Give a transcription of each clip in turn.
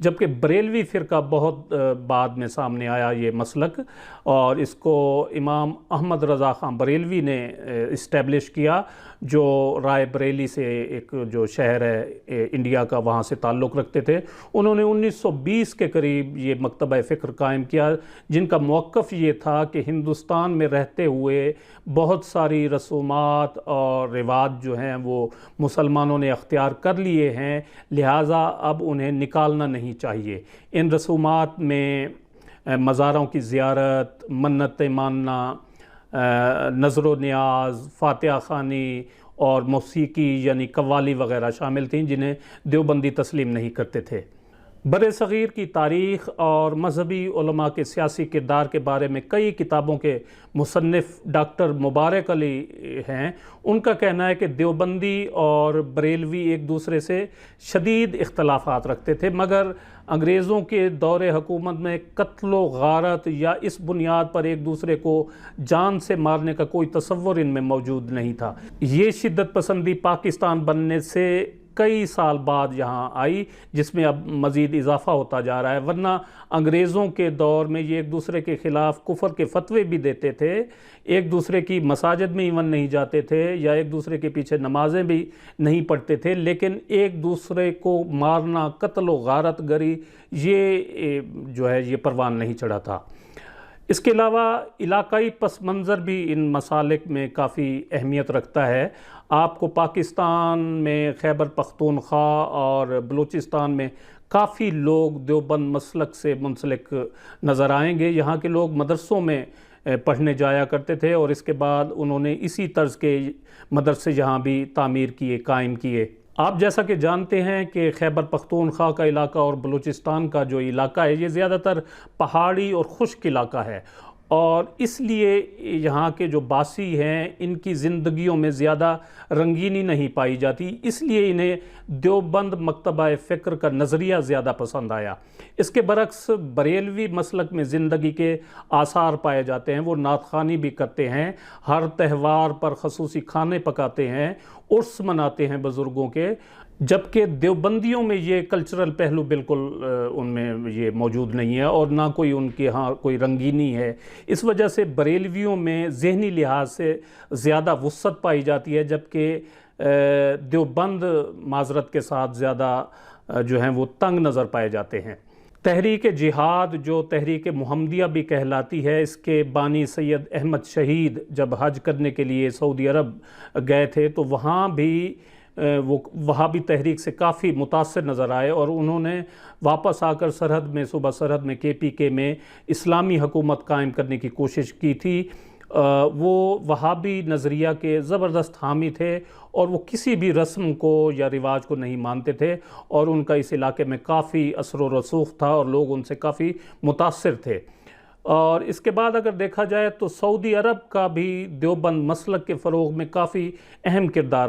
جبکہ بریلوی فرقہ بہت بعد میں سامنے آیا یہ مسلک، اور اس کو امام احمد رضا خان بریلوی نے اسٹیبلش کیا، جو رائے بریلی سے ایک جو شہر ہے انڈیا کا، وہاں سے تعلق رکھتے تھے۔ انہوں نے 1920 کے قریب یہ مکتبہ فکر قائم کیا، جن کا موقف یہ تھا کہ ہندوستان میں رہتے ہوئے بہت ساری رسومات اور رواج جو ہیں وہ مسلمانوں نے اختیار کر لیے ہیں، لہٰذا اب انہیں نکالنا نہیں چاہیے۔ ان رسومات میں مزاروں کی زیارت، منتیں ماننا، نظر و نیاز، فاتحہ خوانی اور موسیقی یعنی قوالی وغیرہ شامل تھیں، جنہیں دیوبندی تسلیم نہیں کرتے تھے۔ بر صغیر کی تاریخ اور مذہبی علماء کے سیاسی کردار کے بارے میں کئی کتابوں کے مصنف ڈاکٹر مبارک علی ہیں۔ ان کا کہنا ہے کہ دیوبندی اور بریلوی ایک دوسرے سے شدید اختلافات رکھتے تھے، مگر انگریزوں کے دور حکومت میں قتل و غارت یا اس بنیاد پر ایک دوسرے کو جان سے مارنے کا کوئی تصور ان میں موجود نہیں تھا۔ یہ شدت پسندی پاکستان بننے سے کئی سال بعد یہاں آئی، جس میں اب مزید اضافہ ہوتا جا رہا ہے، ورنہ انگریزوں کے دور میں یہ ایک دوسرے کے خلاف کفر کے فتوے بھی دیتے تھے، ایک دوسرے کی مساجد میں ایون نہیں جاتے تھے یا ایک دوسرے کے پیچھے نمازیں بھی نہیں پڑھتے تھے، لیکن ایک دوسرے کو مارنا، قتل و غارت گری، یہ جو ہے یہ پروان نہیں چڑھا تھا۔ اس کے علاوہ علاقائی پس منظر بھی ان مسالک میں کافی اہمیت رکھتا ہے۔ آپ کو پاکستان میں خیبر پختونخوا اور بلوچستان میں کافی لوگ دیوبند مسلک سے منسلک نظر آئیں گے۔ یہاں کے لوگ مدرسوں میں پڑھنے جایا کرتے تھے، اور اس کے بعد انہوں نے اسی طرز کے مدرسے یہاں بھی تعمیر کیے، قائم کیے۔ آپ جیسا کہ جانتے ہیں کہ خیبر پختونخوا کا علاقہ اور بلوچستان کا جو علاقہ ہے یہ زیادہ تر پہاڑی اور خشک علاقہ ہے، اور اس لیے یہاں کے جو باسی ہیں ان کی زندگیوں میں زیادہ رنگینی نہیں پائی جاتی، اس لیے انہیں دیوبند مکتبہ فکر کا نظریہ زیادہ پسند آیا۔ اس کے برعکس بریلوی مسلک میں زندگی کے آثار پائے جاتے ہیں، وہ نعت خوانی بھی کرتے ہیں، ہر تہوار پر خصوصی کھانے پکاتے ہیں، عرس مناتے ہیں بزرگوں کے، جبکہ دیوبندیوں میں یہ کلچرل پہلو بالکل ان میں یہ موجود نہیں ہے، اور نہ کوئی ان کے ہاں کوئی رنگینی ہے۔ اس وجہ سے بریلویوں میں ذہنی لحاظ سے زیادہ وسعت پائی جاتی ہے، جبکہ دیوبند معذرت کے ساتھ زیادہ جو ہیں وہ تنگ نظر پائے جاتے ہیں۔ تحریک جہاد، جو تحریک محمدیہ بھی کہلاتی ہے، اس کے بانی سید احمد شہید جب حج کرنے کے لیے سعودی عرب گئے تھے تو وہاں بھی وہ وہابی تحریک سے کافی متاثر نظر آئے، اور انہوں نے واپس آ کر سرحد میں، صوبہ سرحد میں KPK میں اسلامی حکومت قائم کرنے کی کوشش کی تھی۔ وہ وہابی نظریہ کے زبردست حامی تھے، اور وہ کسی بھی رسم کو یا رواج کو نہیں مانتے تھے، اور ان کا اس علاقے میں کافی اثر و رسوخ تھا، اور لوگ ان سے کافی متاثر تھے۔ اور اس کے بعد اگر دیکھا جائے تو سعودی عرب کا بھی دیوبند مسلک کے فروغ میں کافی اہم کردار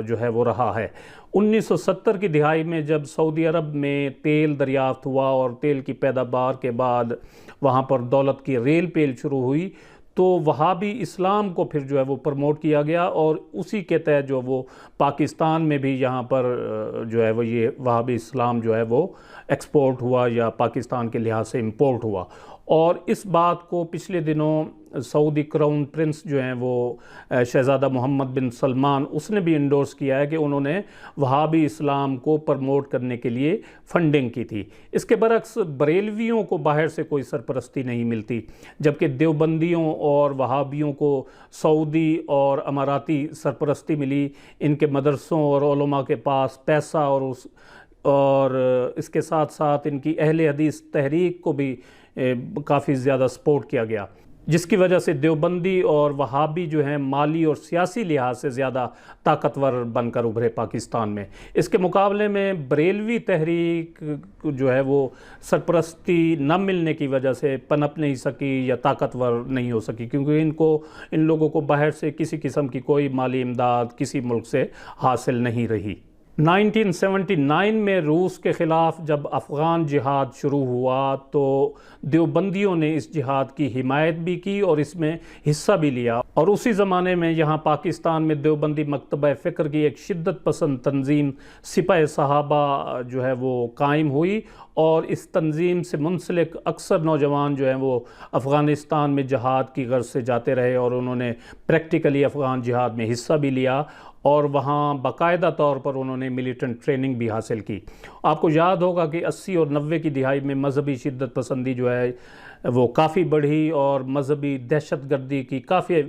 جو ہے وہ رہا ہے۔ 1970 کی دہائی میں جب سعودی عرب میں تیل دریافت ہوا اور تیل کی پیداوار کے بعد وہاں پر دولت کی ریل پیل شروع ہوئی، تو وہابی اسلام کو پھر جو ہے وہ پروموٹ کیا گیا، اور اسی کے تحت جو وہ پاکستان میں بھی یہاں پر جو ہے وہ یہ وہابی اسلام جو ہے وہ ایکسپورٹ ہوا یا پاکستان کے لحاظ سے امپورٹ ہوا۔ اور اس بات کو پچھلے دنوں سعودی کراؤن پرنس جو ہیں وہ شہزادہ محمد بن سلمان، اس نے بھی انڈورس کیا ہے کہ انہوں نے وہابی اسلام کو پروموٹ کرنے کے لیے فنڈنگ کی تھی۔ اس کے برعکس بریلویوں کو باہر سے کوئی سرپرستی نہیں ملتی، جبکہ دیوبندیوں اور وہابیوں کو سعودی اور اماراتی سرپرستی ملی۔ ان کے مدرسوں اور علماء کے پاس پیسہ اور اس کے ساتھ ساتھ ان کی اہل حدیث تحریک کو بھی کافی زیادہ سپورٹ کیا گیا، جس کی وجہ سے دیوبندی اور وہابی جو ہیں مالی اور سیاسی لحاظ سے زیادہ طاقتور بن کر ابھرے پاکستان میں۔ اس کے مقابلے میں بریلوی تحریک جو ہے وہ سرپرستی نہ ملنے کی وجہ سے پنپ نہیں سکی یا طاقتور نہیں ہو سکی، کیونکہ ان لوگوں کو باہر سے کسی قسم کی کوئی مالی امداد کسی ملک سے حاصل نہیں رہی۔ 1979 میں روس کے خلاف جب افغان جہاد شروع ہوا تو دیوبندیوں نے اس جہاد کی حمایت بھی کی اور اس میں حصہ بھی لیا، اور اسی زمانے میں یہاں پاکستان میں دیوبندی مکتبہ فکر کی ایک شدت پسند تنظیم سپاہ صحابہ جو ہے وہ قائم ہوئی، اور اس تنظیم سے منسلک اکثر نوجوان جو ہیں وہ افغانستان میں جہاد کی غرض سے جاتے رہے، اور انہوں نے پریکٹیکلی افغان جہاد میں حصہ بھی لیا، اور وہاں باقاعدہ طور پر انہوں نے ملیٹنٹ ٹریننگ بھی حاصل کی۔ آپ کو یاد ہوگا کہ 80 اور 90 کی دہائی میں مذہبی شدت پسندی جو ہے وہ کافی بڑھی، اور مذہبی دہشت گردی کی کافی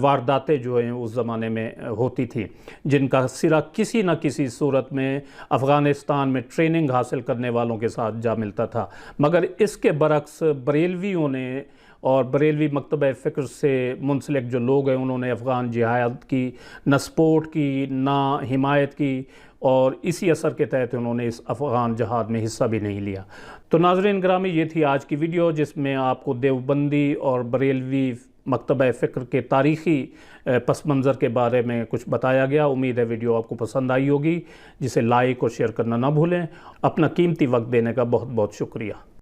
وارداتیں جو ہیں اس زمانے میں ہوتی تھیں، جن کا سرا کسی نہ کسی صورت میں افغانستان میں ٹریننگ حاصل کرنے والوں کے ساتھ جا ملتا تھا۔ مگر اس کے برعکس بریلویوں نے اور بریلوی مکتبہ فکر سے منسلک جو لوگ ہیں، انہوں نے افغان جہاد کی نہ سپورٹ کی نہ حمایت کی، اور اسی اثر کے تحت انہوں نے اس افغان جہاد میں حصہ بھی نہیں لیا۔ تو ناظرین گرامی، یہ تھی آج کی ویڈیو جس میں آپ کو دیوبندی اور بریلوی مکتبہ فکر کے تاریخی پس منظر کے بارے میں کچھ بتایا گیا۔ امید ہے ویڈیو آپ کو پسند آئی ہوگی، جسے لائک اور شیئر کرنا نہ بھولیں۔ اپنا قیمتی وقت دینے کا بہت بہت شکریہ۔